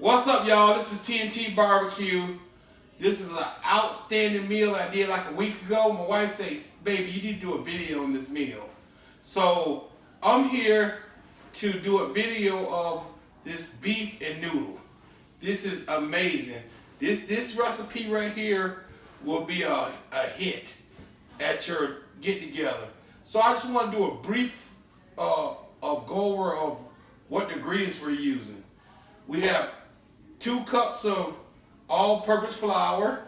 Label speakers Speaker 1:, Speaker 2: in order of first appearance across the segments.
Speaker 1: What's up, y'all? This is TNT Barbecue. This is an outstanding meal I did like a week ago. My wife says, baby, you need to do a video on this meal. So I'm here to do a video of this beef and noodle. This is amazing. This recipe right here will be a hit at your get together. So I just want to do a brief of go over of what the ingredients we're using. We have 2 cups of all-purpose flour.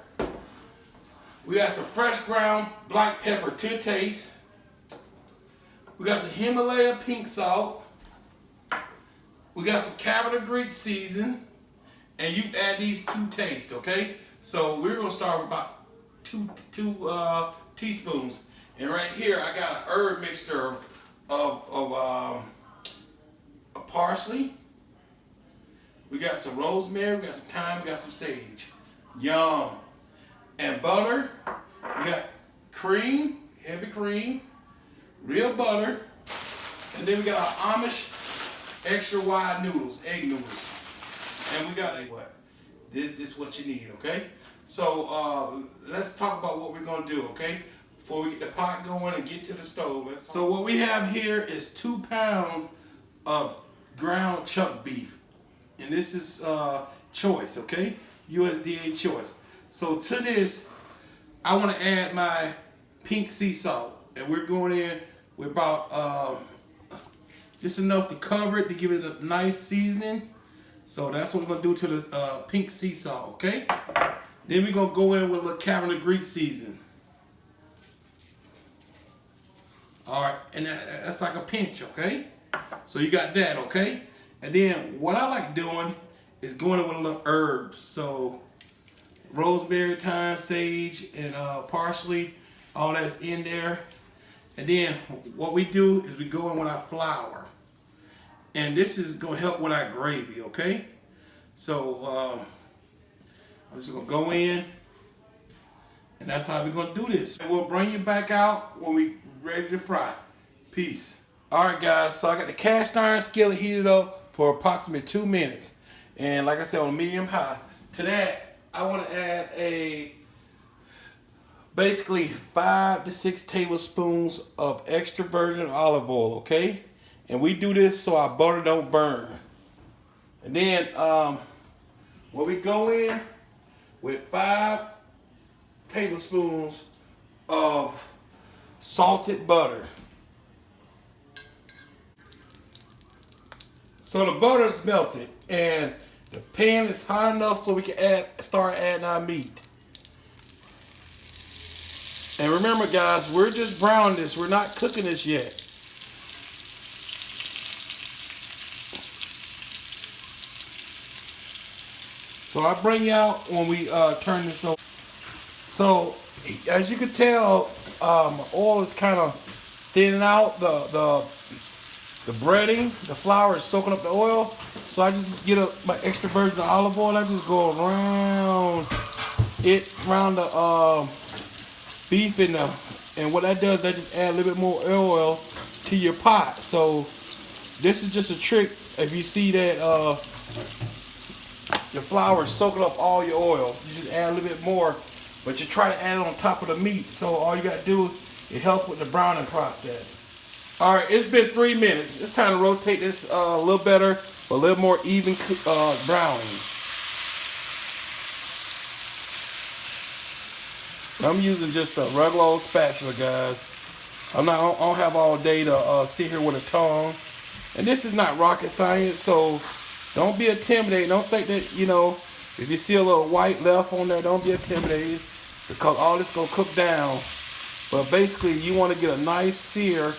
Speaker 1: We got some fresh ground black pepper to taste. We got some Himalaya pink salt. We got some Cavender Greek season. And you add these to taste, okay? So we're gonna start with about two teaspoons. And right here I got an herb mixture of parsley. We got some rosemary, we got some thyme, we got some sage. Yum. And butter. We got cream, heavy cream, real butter. And then we got our Amish extra wide noodles, egg noodles. And we got what? This is what you need, okay? So let's talk about what we're gonna do, okay? Before we get the pot going and get to the stove. So what we have here is 2 pounds of ground chuck beef. And this is choice, okay? USDA choice. So to this, I want to add my pink sea salt. And we're going in with about just enough to cover it to give it a nice seasoning. So that's what we're going to do to the pink sea salt, okay? Then we're going to go in with a little Cavender Greek season. All right, and that's like a pinch, okay? So you got that, okay? And then what I like doing is going in with a little herbs. So rosemary, thyme, sage, and parsley, all that's in there. And then what we do is we go in with our flour. And this is going to help with our gravy, okay? So I'm just going to go in. And that's how we're going to do this. And we'll bring you back out when we're ready to fry. Peace. All right, guys. So I got the cast iron skillet heated up for approximately 2 minutes. And like I said, on medium high. To that, I want to add basically 5 to 6 tablespoons of extra virgin olive oil, okay? And we do this so our butter don't burn. And then when we go in with 5 tablespoons of salted butter. So the butter is melted and the pan is hot enough so we can start adding our meat. And remember, guys, we're just browning this. We're not cooking this yet. So I bring you out when we turn this over. So as you can tell, oil is kind of thinning out. The breading, the flour is soaking up the oil. So I just get my extra virgin olive oil. I just go around the beef and what that does, that just add a little bit more oil to your pot. So this is just a trick. If you see that your flour is soaking up all your oil, you just add a little bit more, but you try to add it on top of the meat. So all you got to do, it helps with the browning process. All right, it's been 3 minutes. It's time to rotate this a little better for a little more even browning. I'm using just a regular old spatula, guys. I don't have all day to sit here with a tongue. And this is not rocket science, so don't be intimidated. Don't think that, you know, if you see a little white left on there, don't be intimidated, because all this gonna cook down. But basically, you want to get a nice sear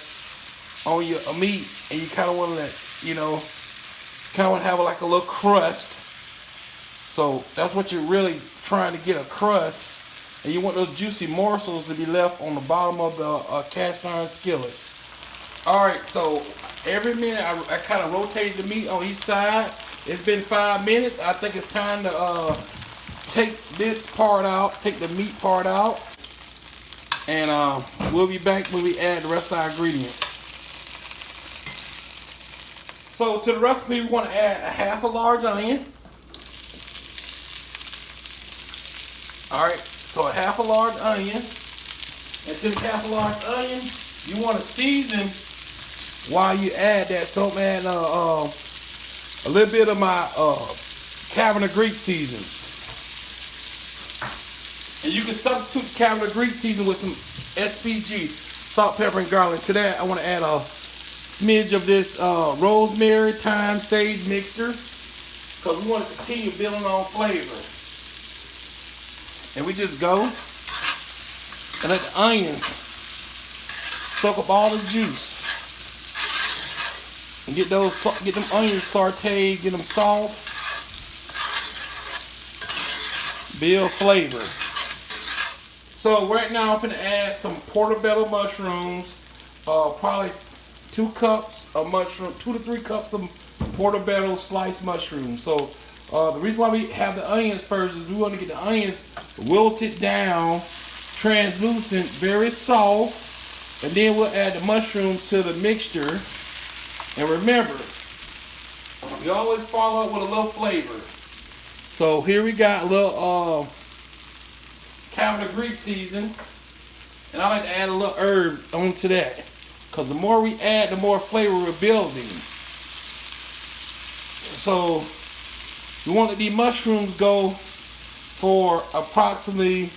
Speaker 1: on your meat, and you kind of want to let, you know, kind of want to have like a little crust. So that's what you're really trying to get, a crust. And you want those juicy morsels to be left on the bottom of the cast iron skillet. All right, so every minute I kind of rotate the meat on each side. It's been 5 minutes. I think it's time to take this part out, take the meat part out. And we'll be back when we add the rest of our ingredients. So to the recipe, we want to add a half a large onion. All right, so a half a large onion. And to the half a large onion, you want to season while you add that. So I'm adding a little bit of my Cavender Greek season. And you can substitute Cavender Greek season with some SPG, salt, pepper, and garlic. To that, I want to add a smidge of this rosemary, thyme, sage mixture, because we want to continue building on flavor. And we just go and let the onions soak up all the juice. And get them onions sauteed, get them soft, build flavor. So right now I'm gonna add some portobello mushrooms, probably 2 cups of mushroom, 2 to 3 cups of portobello sliced mushrooms. So the reason why we have the onions first is we want to get the onions wilted down, translucent, very soft, and then we'll add the mushrooms to the mixture. And remember, we always follow up with a little flavor. So here we got a little Cavender Greek season, and I like to add a little herb onto that, because the more we add, the more flavor we're building. So we want to let these mushrooms go for approximately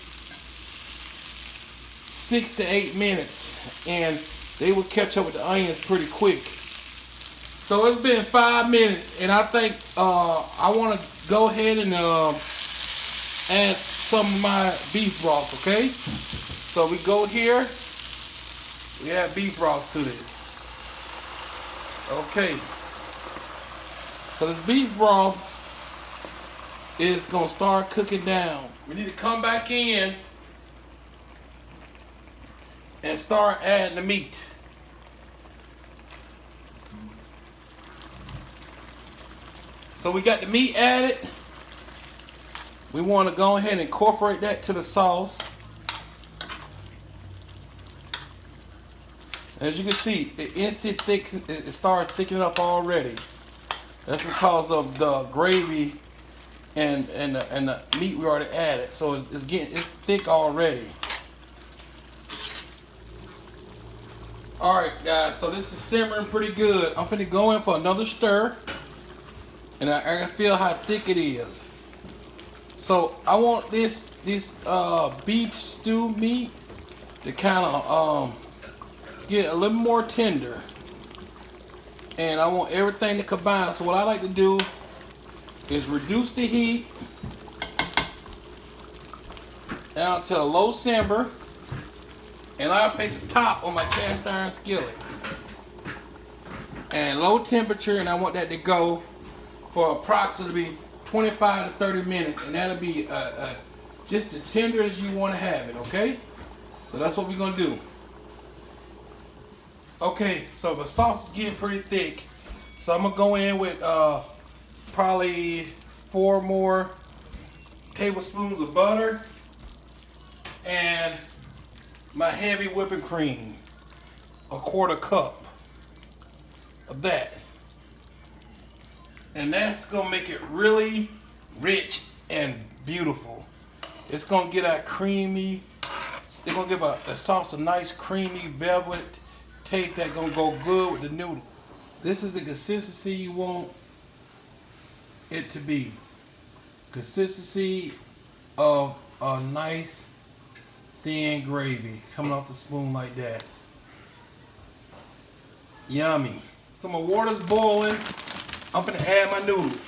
Speaker 1: 6 to 8 minutes, and they will catch up with the onions pretty quick. So it's been 5 minutes, and I think I want to go ahead and add some of my beef broth, okay? So we go here, we add beef broth to this. Okay. So this beef broth is gonna start cooking down. We need to come back in and start adding the meat. So we got the meat added. We want to go ahead and incorporate that to the sauce. As you can see, it instant thicks, it starts thickening up already. That's because of the gravy and the meat we already added. So it's thick already. All right, guys. So this is simmering pretty good. I'm finna go in for another stir, and I can feel how thick it is. So I want this beef stew meat to kind of get a little more tender, and I want everything to combine. So what I like to do is reduce the heat down to a low simmer, and I'll place a top on my cast iron skillet and low temperature, and I want that to go for approximately 25 to 30 minutes, and that'll be just as tender as you want to have it, okay? So that's what we're gonna do. Okay, so the sauce is getting pretty thick, so I'm gonna go in with probably 4 more tablespoons of butter and my heavy whipping cream, a 1/4 cup of that. And that's gonna make it really rich and beautiful. It's gonna get that creamy, it's gonna give the sauce a nice creamy velvet taste that's gonna go good with the noodle. This is the consistency you want it to be. Consistency of a nice thin gravy coming off the spoon like that. Yummy. So my water's boiling. I'm gonna add my noodles.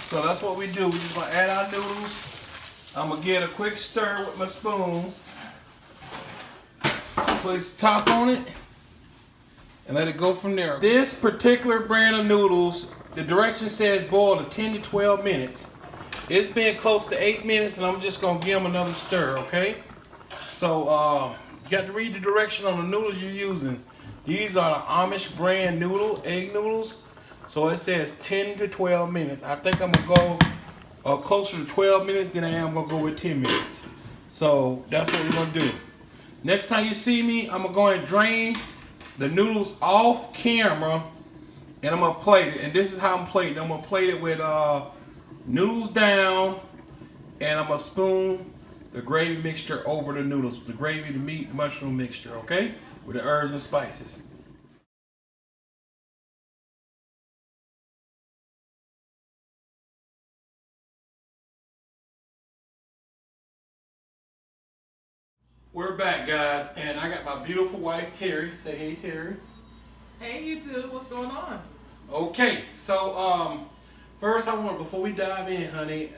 Speaker 1: So that's what we do. We're just gonna add our noodles. I'm gonna get a quick stir with my spoon. Place the top on it and let it go from there. This particular brand of noodles, the direction says boil to 10 to 12 minutes. It's been close to 8 minutes, and I'm just gonna give them another stir, okay? So you got to read the direction on the noodles you're using. These are the Amish brand egg noodles. So it says 10 to 12 minutes. I think I'm gonna go closer to 12 minutes than I am gonna go with 10 minutes. So that's what we're gonna do. Next time you see me, I'm gonna go and drain the noodles off camera And I'm gonna plate it. And this is how I'm plating. I'm gonna plate it with noodles down, and I'm gonna spoon the gravy mixture over the noodles. The gravy, the meat, mushroom mixture, okay? With the herbs and spices. We're back, guys, and I got my beautiful wife, Terry. Say hey, Terry.
Speaker 2: Hey, you two. What's going on?
Speaker 1: Okay, so first before we dive in, honey,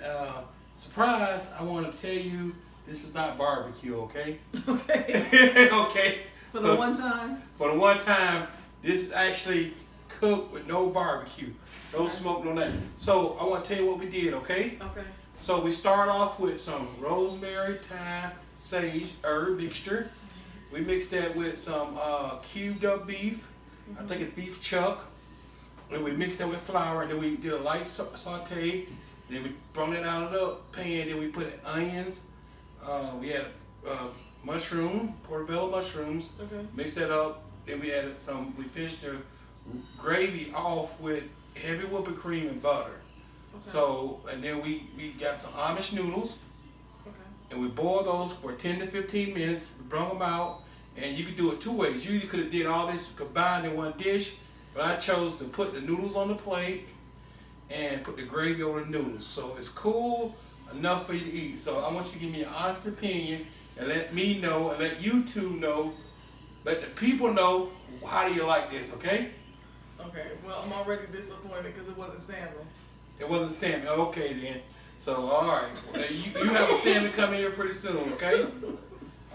Speaker 1: surprise, I want to tell you this is not barbecue, okay?
Speaker 2: Okay.
Speaker 1: Okay.
Speaker 2: For the one time?
Speaker 1: For the one time, this is actually cooked with no barbecue. No smoke, no nothing. So I want to tell you what we did, okay?
Speaker 2: Okay.
Speaker 1: So we start off with some rosemary, thyme, sage, herb mixture. We mixed that with some cubed up beef. I think it's beef chuck. And we mixed that with flour, and then we did a light saute. Then we brought it out of the pan. Then we put onions. We had mushroom, portobello mushrooms.
Speaker 2: Okay.
Speaker 1: Mixed that up. Then we added some. We finished the gravy off with heavy whipping cream and butter. Okay. So, and then we got some Amish noodles.
Speaker 2: Okay.
Speaker 1: And we boiled those for 10 to 15 minutes. We brought them out, and you could do it two ways. You could have did all this combined in one dish, but I chose to put the noodles on the plate and put the gravy over the noodles. So it's cool enough for you to eat. So I want you to give me an honest opinion and let me know and let you two know, let the people know, how do you like this, okay?
Speaker 2: Okay, well, I'm already disappointed because it wasn't salmon.
Speaker 1: It wasn't salmon. Okay, then. So, all right. Well, you have a salmon coming here pretty soon, okay?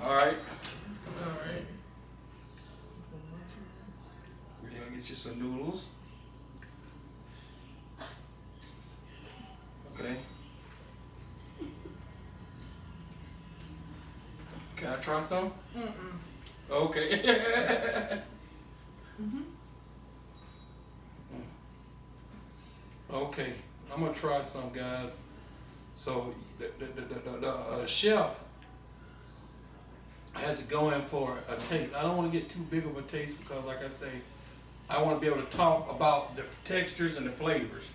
Speaker 1: All right.
Speaker 2: All right.
Speaker 1: We're going to get you some noodles. Okay. Can I try some? Okay. Okay, I'm gonna try some, guys. So the chef has it going for a taste. I don't want to get too big of a taste because, like I say, I want to be able to talk about the textures and the flavors.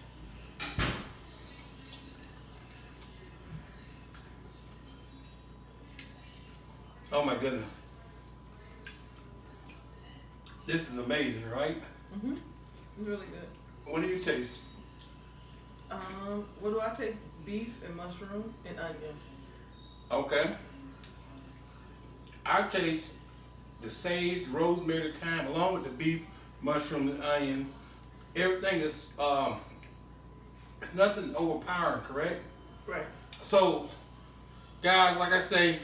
Speaker 1: Oh my goodness. This is amazing, right?
Speaker 2: Mm-hmm. It's really good.
Speaker 1: What do you taste?
Speaker 2: What do I taste? Beef and mushroom and onion.
Speaker 1: Okay. I taste the sage, the rosemary, the thyme, along with the beef, mushroom, and onion. Everything is, it's nothing overpowering, correct?
Speaker 2: Right.
Speaker 1: So, guys, like I say,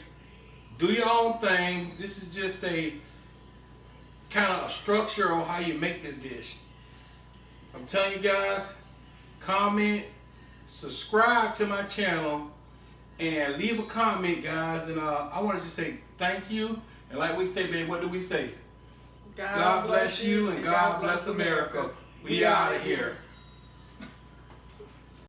Speaker 1: do your own thing. This is just a kind of a structure on how you make this dish. I'm telling you guys, comment, subscribe to my channel, and leave a comment, guys. And I want to just say thank you. And like we say, babe, what do we say? God bless you and God bless America. We out of here.